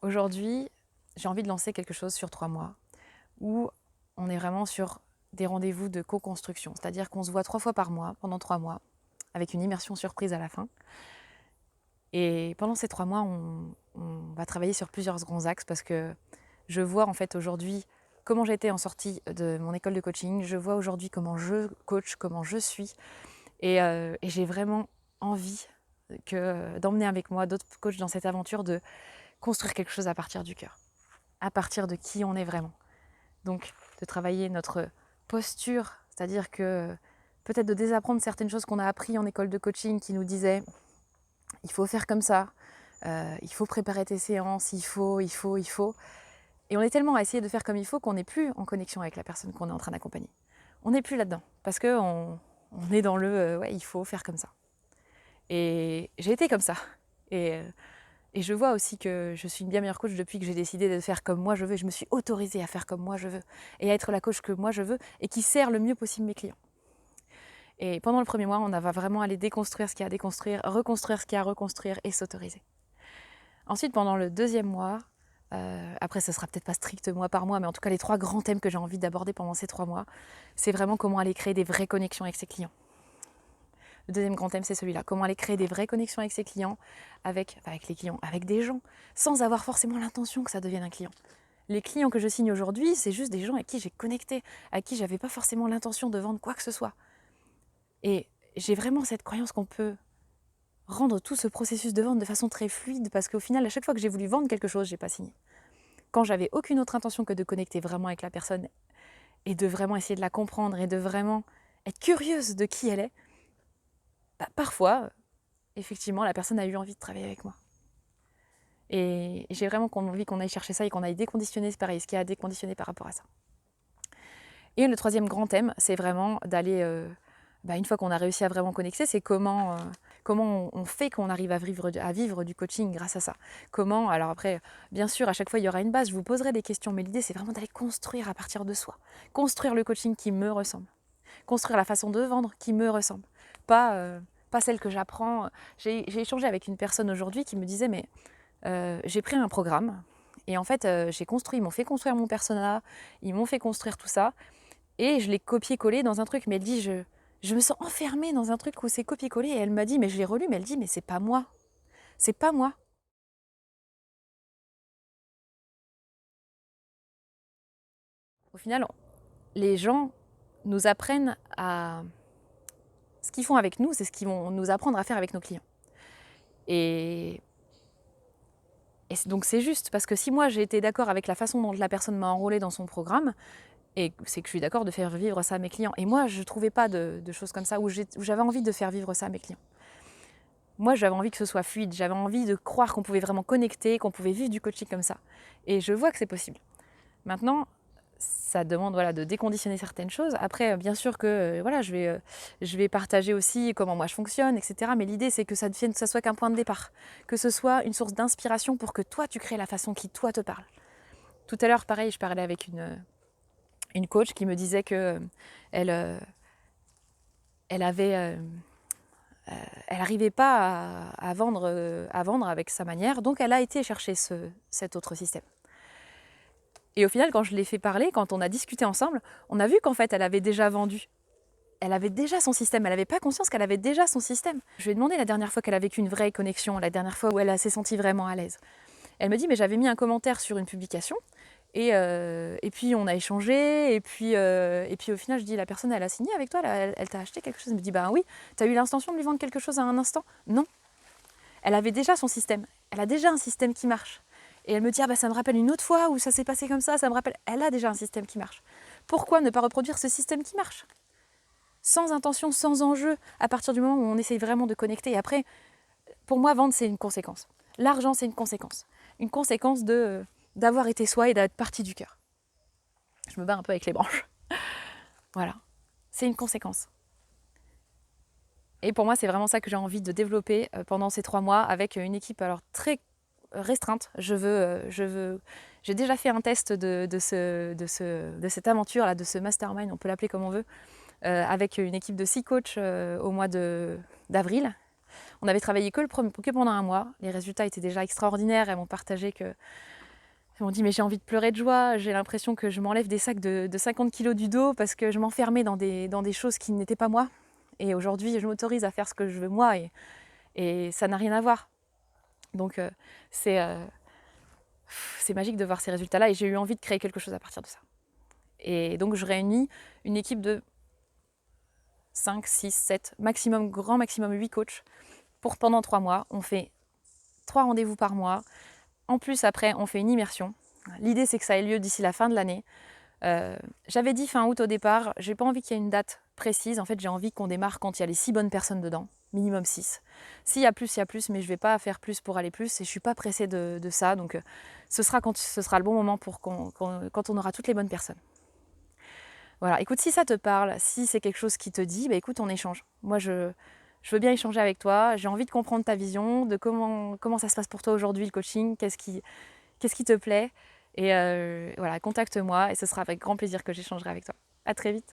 Aujourd'hui, j'ai envie de lancer quelque chose sur 3 mois où on est vraiment sur des rendez-vous de co-construction. C'est-à-dire qu'on se voit 3 fois par mois pendant 3 mois avec une immersion surprise à la fin. Et pendant ces 3 mois, on va travailler sur plusieurs grands axes parce que je vois en fait aujourd'hui comment j'étais en sortie de mon école de coaching. Je vois aujourd'hui comment je coach, comment je suis. Et j'ai vraiment envie d'emmener avec moi d'autres coachs dans cette aventure de construire quelque chose à partir du cœur, à partir de qui on est vraiment. Donc de travailler notre posture, c'est-à-dire que peut-être de désapprendre certaines choses qu'on a appris en école de coaching qui nous disaient il faut faire comme ça, il faut préparer tes séances, il faut. Et on est tellement à essayer de faire comme il faut qu'on n'est plus en connexion avec la personne qu'on est en train d'accompagner. On n'est plus là-dedans parce qu'on est dans le ouais, il faut faire comme ça. Et j'ai été comme ça. Et je vois aussi que je suis une bien meilleure coach depuis que j'ai décidé de faire comme moi je veux. Je me suis autorisée à faire comme moi je veux et à être la coach que moi je veux et qui sert le mieux possible mes clients. Et pendant le premier mois, on va vraiment aller déconstruire ce qu'il y a à déconstruire, reconstruire ce qu'il y a à reconstruire et s'autoriser. Ensuite, pendant le deuxième mois, après ce sera peut-être pas strict mois par mois, mais en tout cas les 3 grands thèmes que j'ai envie d'aborder pendant ces 3 mois, c'est vraiment comment aller créer des vraies connexions avec ses clients. Le deuxième grand thème, c'est celui-là. Comment aller créer des vraies connexions avec ses clients, avec les clients, avec des gens, sans avoir forcément l'intention que ça devienne un client. Les clients que je signe aujourd'hui, c'est juste des gens avec qui j'ai connecté, à qui j'avais pas forcément l'intention de vendre quoi que ce soit. Et j'ai vraiment cette croyance qu'on peut rendre tout ce processus de vente de façon très fluide, parce qu'au final, à chaque fois que j'ai voulu vendre quelque chose, j'ai pas signé. Quand j'avais aucune autre intention que de connecter vraiment avec la personne et de vraiment essayer de la comprendre et de vraiment être curieuse de qui elle est, bah, parfois, effectivement, la personne a eu envie de travailler avec moi. Et j'ai vraiment envie qu'on aille chercher ça et qu'on aille déconditionner, c'est pareil, ce qu'il y a à déconditionner par rapport à ça. Et le troisième grand thème, c'est vraiment d'aller, une fois qu'on a réussi à vraiment connecter, c'est comment on fait qu'on arrive à vivre du coaching grâce à ça. Comment, alors après, bien sûr, à chaque fois, il y aura une base, je vous poserai des questions, mais l'idée, c'est vraiment d'aller construire à partir de soi. Construire le coaching qui me ressemble. Construire la façon de vendre qui me ressemble. Pas celle que j'apprends. J'ai échangé avec une personne aujourd'hui qui me disait, mais j'ai pris un programme et en fait, ils m'ont fait construire mon persona, ils m'ont fait construire tout ça et je l'ai copié-collé dans un truc. Mais elle dit, je me sens enfermée dans un truc où c'est copié-collé. Et elle m'a dit, mais je l'ai relu, mais elle dit, mais c'est pas moi. C'est pas moi. Au final, les gens nous apprennent à... Ce qu'ils font avec nous, c'est ce qu'ils vont nous apprendre à faire avec nos clients. Et donc c'est juste, parce que si moi j'ai été d'accord avec la façon dont la personne m'a enrôlée dans son programme, et c'est que je suis d'accord de faire vivre ça à mes clients. Et moi, je ne trouvais pas de choses comme ça où j'avais envie de faire vivre ça à mes clients. Moi, j'avais envie que ce soit fluide, j'avais envie de croire qu'on pouvait vraiment connecter, qu'on pouvait vivre du coaching comme ça. Et je vois que c'est possible. Maintenant, ça demande de déconditionner certaines choses. Après, bien sûr que je vais partager aussi comment moi je fonctionne, etc. Mais l'idée, c'est que ça soit qu'un point de départ, que ce soit une source d'inspiration pour que toi, tu crées la façon qui, toi, te parle. Tout à l'heure, pareil, je parlais avec une coach qui me disait que elle avait... elle n'arrivait pas à vendre avec sa manière, donc elle a été chercher cet autre système. Et au final, quand je l'ai fait parler, quand on a discuté ensemble, on a vu qu'en fait, elle avait déjà vendu. Elle avait déjà son système, elle n'avait pas conscience qu'elle avait déjà son système. Je lui ai demandé la dernière fois qu'elle a vécu une vraie connexion, la dernière fois où elle s'est sentie vraiment à l'aise. Elle me dit, mais j'avais mis un commentaire sur une publication, et puis on a échangé, et puis au final, je dis, la personne, elle a signé avec toi, elle t'a acheté quelque chose. Elle me dit, bah oui, t'as eu l'intention de lui vendre quelque chose à un instant? Non. Elle avait déjà son système, elle a déjà un système qui marche. Et elle me dit, ah bah ça me rappelle une autre fois où ça s'est passé comme ça me rappelle... Elle a déjà un système qui marche. Pourquoi ne pas reproduire ce système qui marche? Sans intention, sans enjeu, à partir du moment où on essaye vraiment de connecter. Et après, pour moi, vendre, c'est une conséquence. L'argent, c'est une conséquence. Une conséquence d'avoir été soi et d'être partie du cœur. Je me bats un peu avec les branches. Voilà. C'est une conséquence. Et pour moi, c'est vraiment ça que j'ai envie de développer pendant ces 3 mois avec une équipe alors très restreinte. J'ai déjà fait un test de cette aventure, là, de ce mastermind, on peut l'appeler comme on veut, avec une équipe de 6 coachs au mois d'avril. On avait travaillé que pendant un mois. Les résultats étaient déjà extraordinaires. Elles m'ont partagé que... Elles m'ont dit mais j'ai envie de pleurer de joie. J'ai l'impression que je m'enlève des sacs de 50 kilos du dos parce que je m'enfermais dans des choses qui n'étaient pas moi. Et aujourd'hui, je m'autorise à faire ce que je veux moi et ça n'a rien à voir. Donc c'est magique de voir ces résultats-là et j'ai eu envie de créer quelque chose à partir de ça. Et donc je réunis une équipe de 5, 6, 7, maximum, grand maximum 8 coachs pour pendant 3 mois. On fait 3 rendez-vous par mois. En plus, après, on fait une immersion. L'idée, c'est que ça ait lieu d'ici la fin de l'année. J'avais dit fin août au départ, j'ai pas envie qu'il y ait une date précise. En fait, j'ai envie qu'on démarre quand il y a les 6 bonnes personnes dedans, minimum 6. S'il y a plus, il y a plus, mais je vais pas faire plus pour aller plus et je suis pas pressée de ça. Donc, ce sera quand ce sera le bon moment pour quand on aura toutes les bonnes personnes. Voilà, écoute, si ça te parle, si c'est quelque chose qui te dit, bah écoute, on échange. Moi, je veux bien échanger avec toi, j'ai envie de comprendre ta vision, de comment ça se passe pour toi aujourd'hui, le coaching, qu'est-ce qui te plaît. Et voilà, contacte-moi et ce sera avec grand plaisir que j'échangerai avec toi. À très vite.